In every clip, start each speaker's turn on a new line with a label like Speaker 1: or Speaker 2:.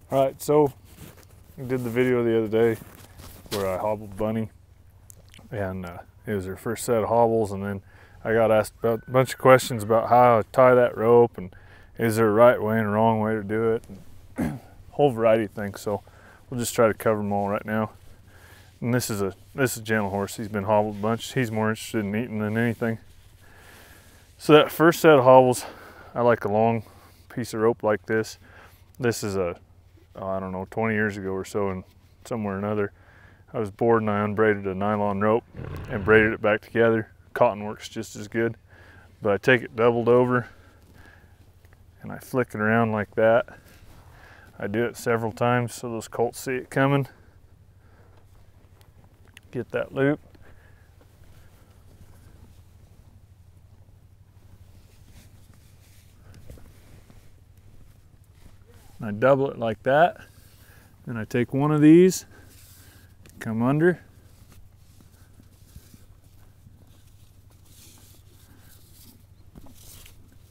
Speaker 1: All right, so I did the video the other day where I hobbled Bunny, and it was her first set of hobbles, and then I got asked about a bunch of questions about how I tie that rope, and is there a right way and a wrong way to do it, and whole variety of things. So we'll just try to cover them all right now. And this is a gentle horse. He's been hobbled a bunch. He's more interested in eating than anything. So that first set of hobbles, I like a long piece of rope like this. This is a, I don't know, 20 years ago or so, and somewhere or another, I was bored and I unbraided a nylon rope and braided it back together. Cotton works just as good, but I take it doubled over and I flick it around like that. I do it several times so those colts see it coming. Get that loop. I double it like that. Then I take one of these, come under,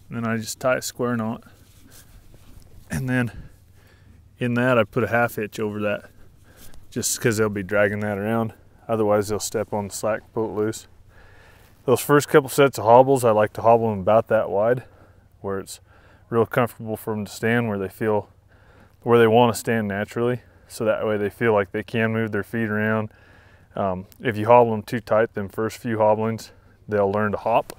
Speaker 1: and then I just tie a square knot. And then in that I put a half hitch over that, just because they'll be dragging that around. Otherwise they'll step on the slack, pull it loose. Those first couple sets of hobbles, I like to hobble them about that wide, where it's real comfortable for them to stand, where they feel, where they want to stand naturally. So that way they feel like they can move their feet around. If you hobble them too tight, them first few hobblings, they'll learn to hop.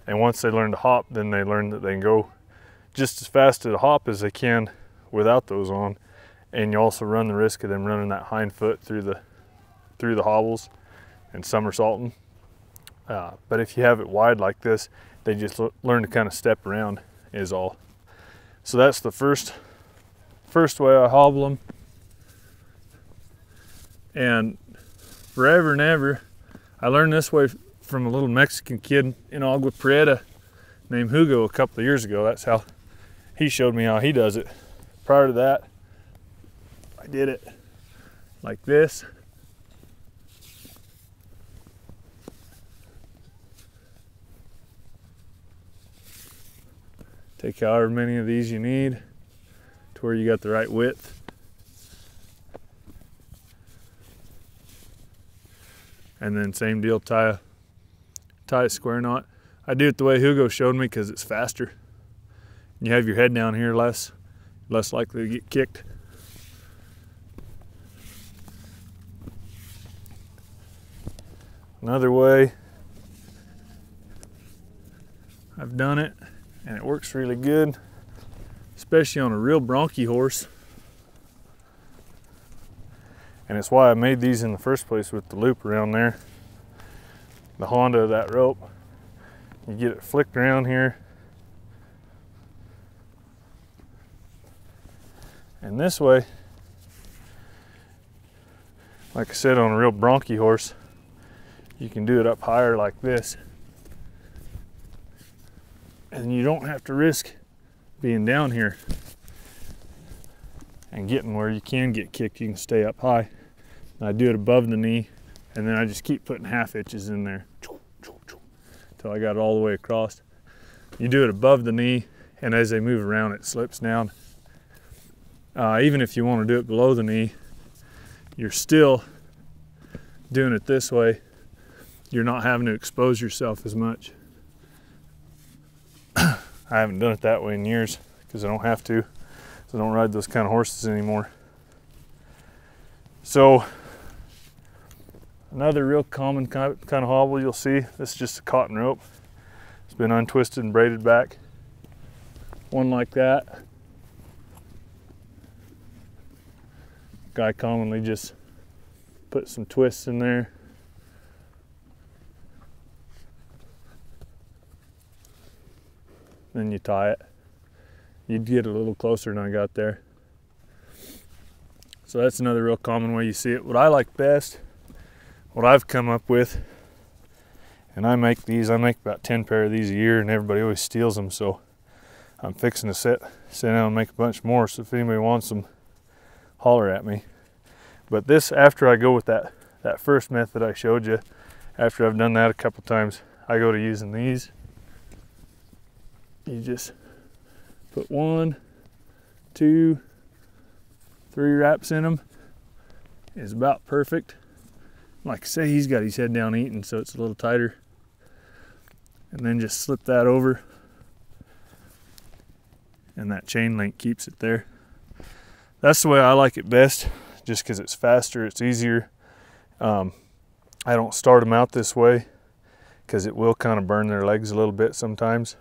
Speaker 1: And once they learn to hop, then they learn that they can go just as fast at a hop as they can without those on. And you also run the risk of them running that hind foot through the hobbles and somersaulting. But if you have it wide like this, they just learn to kind of step around is all. So that's the first way I hobble them. And forever and ever, I learned this way from a little Mexican kid in Agua Prieta named Hugo a couple of years ago. That's how he showed me how he does it. Prior to that, I did it like this. Take however many of these you need to where you got the right width. And then same deal, tie a square knot. I do it the way Hugo showed me because it's faster. You have your head down here, less likely to get kicked. Another way I've done it, and it works really good, especially on a real bronchi horse. And it's why I made these in the first place with the loop around there. The Honda of that rope. You get it flicked around here. And this way, like I said, on a real bronchi horse, you can do it up higher like this. And you don't have to risk being down here and getting where you can get kicked. You can stay up high. And I do it above the knee, and then I just keep putting half hitches in there until I got it all the way across. You do it above the knee, and as they move around, it slips down. Even if you want to do it below the knee, you're still doing it this way. You're not having to expose yourself as much. I haven't done it that way in years because I don't have to. So I don't ride those kind of horses anymore. So another real common kind of hobble you'll see, this is just a cotton rope. It's been untwisted and braided back. One like that. Guy commonly just put some twists in there. Then you tie it. You'd get a little closer than I got there. So that's another real common way you see it. What I like best, what I've come up with, and I make about 10 pair of these a year, and everybody always steals them, so I'm fixing to sit down and make a bunch more, so if anybody wants them, holler at me. But this, after I go with that first method I showed you, after I've done that a couple times, I go to using these. You just put 1, 2, 3 wraps in them is about perfect. Like I say, he's got his head down eating, so it's a little tighter. And then just slip that over, and that chain link keeps it there. That's the way I like it best, just because it's faster, it's easier. I don't start them out this way because it will kind of burn their legs a little bit sometimes.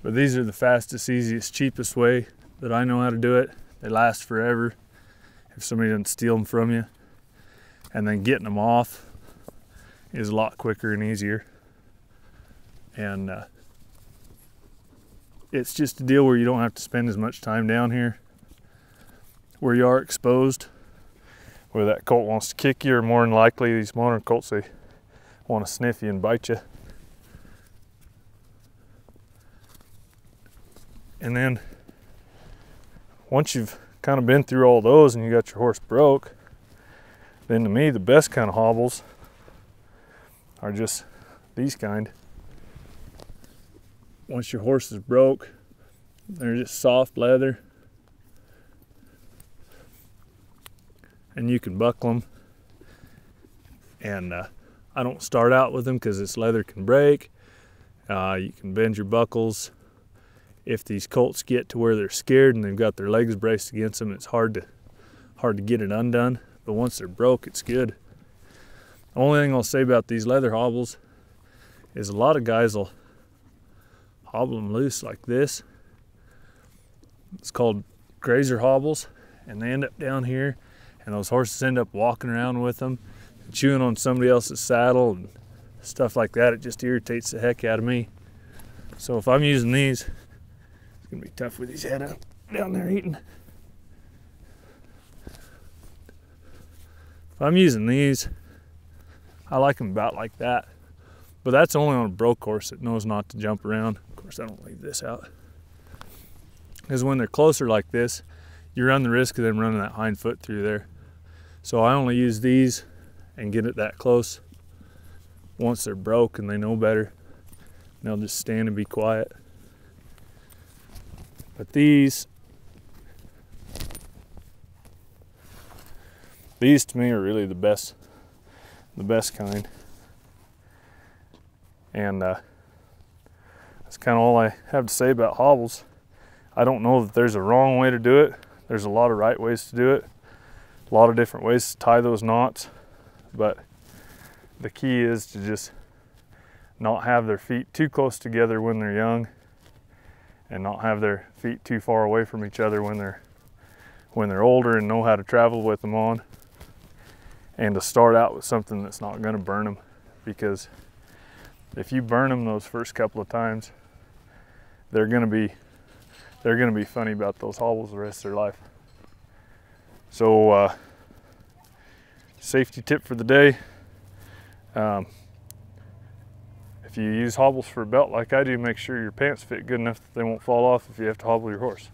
Speaker 1: But these are the fastest, easiest, cheapest way that I know how to do it. They last forever if somebody doesn't steal them from you. And then getting them off is a lot quicker and easier. And it's just a deal where you don't have to spend as much time down here where you are exposed, where that colt wants to kick you, or more than likely these modern colts, they want to sniff you and bite you. And then once you've kind of been through all those and you got your horse broke, then to me the best kind of hobbles are just these kind. Once your horse is broke, they're just soft leather, and you can buckle them. And I don't start out with them because this leather can break. You can bend your buckles. If these colts get to where they're scared and they've got their legs braced against them, it's hard to get it undone. But once they're broke, it's good. The only thing I'll say about these leather hobbles is a lot of guys will hobble them loose like this. It's called grazer hobbles, and they end up down here, and those horses end up walking around with them, chewing on somebody else's saddle and stuff like that. It just irritates the heck out of me. So if I'm using these, it's gonna be tough with his head up down there eating. If I'm using these, I like them about like that. But that's only on a broke horse that knows not to jump around. Of course, I don't leave this out. Because when they're closer like this, you run the risk of them running that hind foot through there. So I only use these and get it that close. Once they're broke and they know better, they'll just stand and be quiet. But these to me are really the best kind. And that's kind of all I have to say about hobbles. I don't know that there's a wrong way to do it. There's a lot of right ways to do it. A lot of different ways to tie those knots. But the key is to just not have their feet too close together when they're young, and not have their feet too far away from each other when they're older and know how to travel with them on. And to start out with something that's not going to burn them, because if you burn them those first couple of times, they're going to be funny about those hobbles the rest of their life. So safety tip for the day: if you use hobbles for a belt like I do, make sure your pants fit good enough that they won't fall off if you have to hobble your horse.